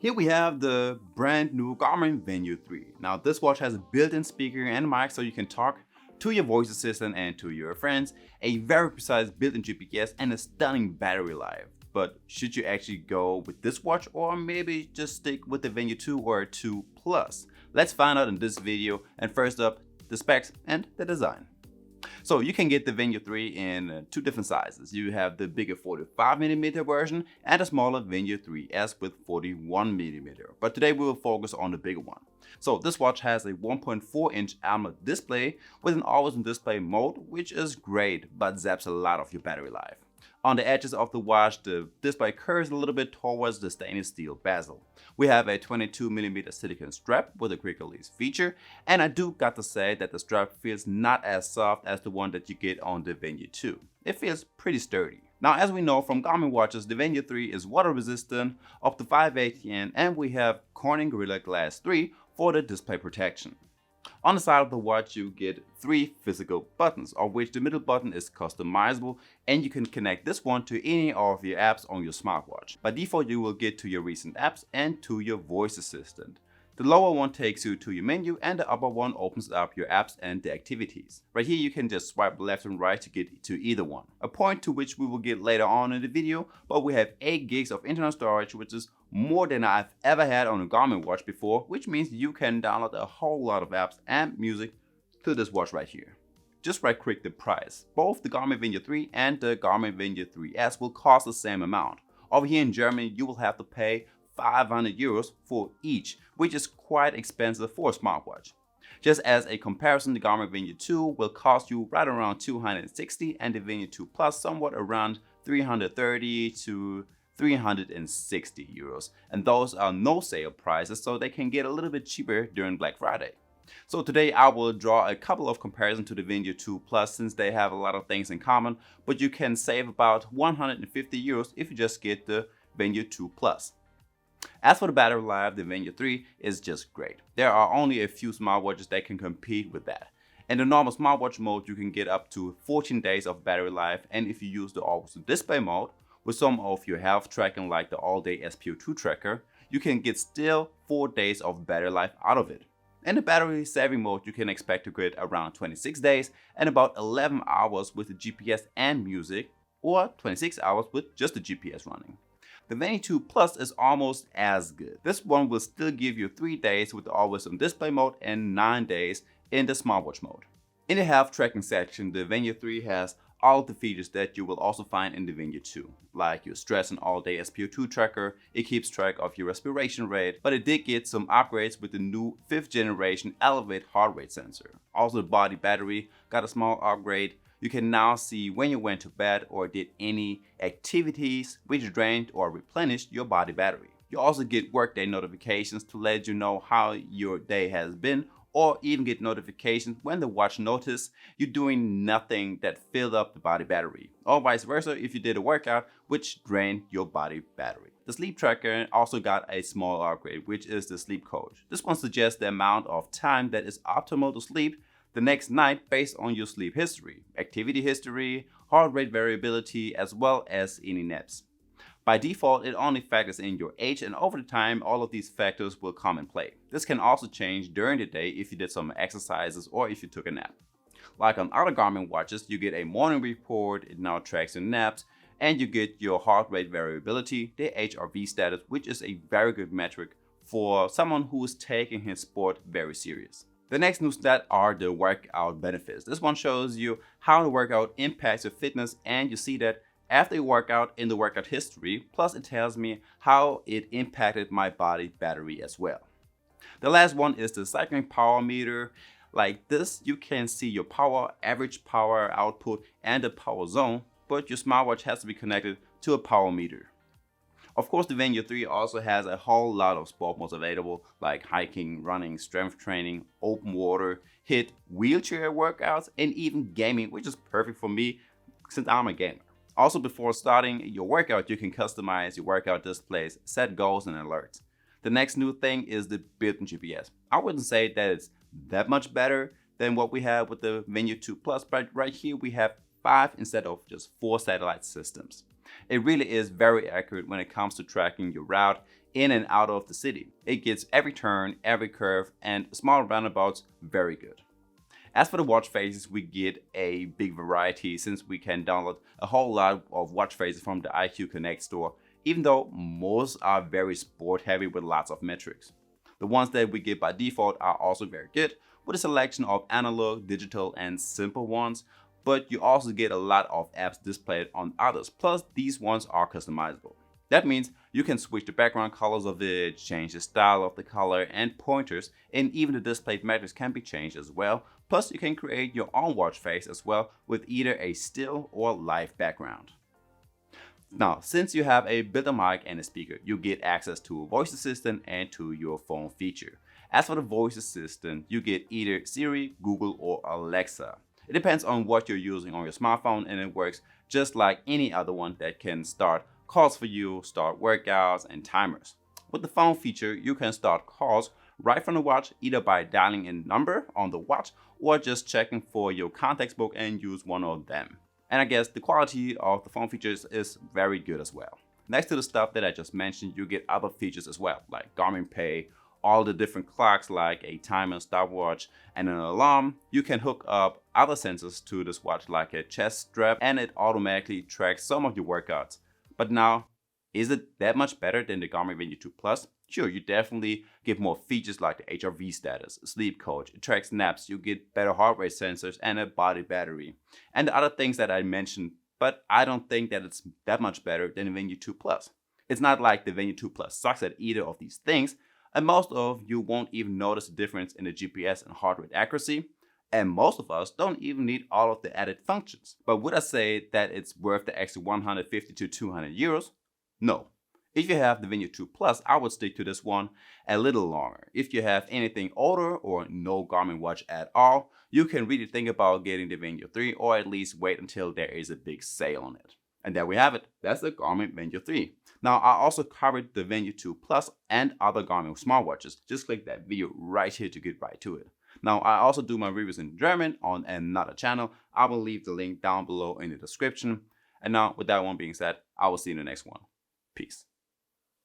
Here we have the brand new Garmin Venu 3. Now this watch has a built-in speaker and mic so you can talk to your voice assistant and to your friends, a very precise built-in GPS and a stunning battery life. But should you actually go with this watch or maybe just stick with the Venu 2 or 2 Plus? Let's find out in this video, and first up, the specs and the design. So you can get the Venu 3 in two different sizes. You have the bigger 45mm version and a smaller Venu 3S with 41mm. But today we will focus on the bigger one. So this watch has a 1.4-inch AMOLED display with an always-on display mode, which is great but zaps a lot of your battery life. On the edges of the watch, the display curves a little bit towards the stainless steel bezel. We have a 22mm silicone strap with a quick release feature, and I do got to say that the strap feels not as soft as the one that you get on the Venu 2. It feels pretty sturdy. Now, as we know from Garmin watches, the Venu 3 is water resistant up to 5 ATM, and we have Corning Gorilla Glass 3 for the display protection. On the side of the watch you get 3 physical buttons, of which the middle button is customizable, and you can connect this one to any of your apps on your smartwatch. By default you will get to your recent apps and to your voice assistant. The lower one takes you to your menu, and the upper one opens up your apps and the activities. Right here you can just swipe left and right to get to either one. A point to which we will get later on in the video, but we have 8 gigs of internal storage, which is more than I've ever had on a Garmin watch before, which means you can download a whole lot of apps and music to this watch right here. Just right click the price. Both the Garmin Venu 3 and the Garmin Venu 3S will cost the same amount. Over here in Germany you will have to pay 500 euros for each, which is quite expensive for a smartwatch. Just as a comparison, the Garmin Venu 2 will cost you right around 260 and the Venu 2 Plus somewhat around 330 to 360 euros. And those are no sale prices, so they can get a little bit cheaper during Black Friday. So today I will draw a couple of comparisons to the Venu 2 Plus since they have a lot of things in common, but you can save about 150 euros if you just get the Venu 2 Plus. As for the battery life, the Venu 3 is just great. There are only a few smartwatches that can compete with that. In the normal smartwatch mode, you can get up to 14 days of battery life, and if you use the always-on display mode with some of your health tracking like the all-day SpO2 tracker, you can get still 4 days of battery life out of it. In the battery saving mode, you can expect to get around 26 days and about 11 hours with the GPS and music, or 26 hours with just the GPS running. The Venu 2 Plus is almost as good. This one will still give you 3 days with the always-on display mode and 9 days in the smartwatch mode. In the health tracking section, the Venu 3 has all of the features that you will also find in the Venu 2, like your stress and all-day SpO2 tracker. It keeps track of your respiration rate, but it did get some upgrades with the new 5th generation Elevate heart rate sensor. Also the body battery got a small upgrade. You can now see when you went to bed or did any activities which drained or replenished your body battery. You also get workday notifications to let you know how your day has been, or even get notifications when the watch notices you're doing nothing that filled up the body battery, or vice versa if you did a workout which drained your body battery. The sleep tracker also got a small upgrade, which is the sleep coach. This one suggests the amount of time that is optimal to sleep the next night based on your sleep history, activity history, heart rate variability, as well as any naps. By default, it only factors in your age, and over the time, all of these factors will come in play. This can also change during the day if you did some exercises or if you took a nap. Like on other Garmin watches, you get a morning report, it now tracks your naps, and you get your heart rate variability, the HRV status, which is a very good metric for someone who is taking his sport very serious. The next new stat are the workout benefits. This one shows you how the workout impacts your fitness, and you see that after a workout in the workout history, plus it tells me how it impacted my body battery as well. The last one is the cycling power meter. Like this, you can see your power, average power output, and the power zone, but your smartwatch has to be connected to a power meter. Of course, the Venu 3 also has a whole lot of sport modes available, like hiking, running, strength training, open water, HIIT, wheelchair workouts, and even gaming, which is perfect for me since I'm a gamer. Also, before starting your workout, you can customize your workout displays, set goals and alerts. The next new thing is the built-in GPS. I wouldn't say that it's that much better than what we have with the Venu 2 Plus, but right here we have 5 instead of just 4 satellite systems. It really is very accurate when it comes to tracking your route. in and out of the city. It gets every turn, every curve, and small roundabouts very good. As for the watch faces, we get a big variety since we can download a whole lot of watch faces from the iQ Connect store, even though most are very sport heavy with lots of metrics. The ones that we get by default are also very good, with a selection of analog, digital, and simple ones, but you also get a lot of apps displayed on others, plus these ones are customizable. That means you can switch the background colors of it, change the style of the color and pointers, and even the displayed metrics can be changed as well. Plus you can create your own watch face as well with either a still or live background. Now, since you have a built-in mic and a speaker, you get access to a voice assistant and to your phone feature. As for the voice assistant, you get either Siri, Google, or Alexa. It depends on what you're using on your smartphone, and it works just like any other one that can start calls for you, start workouts, and timers. With the phone feature, you can start calls right from the watch, either by dialing a number on the watch or just checking for your contacts book and use one of them. And I guess the quality of the phone features is very good as well. Next to the stuff that I just mentioned, you get other features as well, like Garmin Pay, all the different clocks like a timer, stopwatch, and an alarm. You can hook up other sensors to this watch like a chest strap, and it automatically tracks some of your workouts. But now, is it that much better than the Garmin Venu 2 Plus? Sure, you definitely get more features like the HRV status, sleep coach, it tracks naps, you get better heart rate sensors, and a body battery. And the other things that I mentioned, but I don't think that it's that much better than the Venu 2 Plus. It's not like the Venu 2 Plus sucks at either of these things, and most of you won't even notice the difference in the GPS and heart rate accuracy. And most of us don't even need all of the added functions. But would I say that it's worth the extra 150 to 200 euros? No. If you have the Venu 2 Plus, I would stick to this one a little longer. If you have anything older or no Garmin watch at all, you can really think about getting the Venu 3 or at least wait until there is a big sale on it. And there we have it. That's the Garmin Venu 3. Now, I also covered the Venu 2 Plus and other Garmin smartwatches. Just click that video right here to get right to it. Now, I also do my reviews in German on another channel. I will leave the link down below in the description. And now, with that one being said, I will see you in the next one. Peace.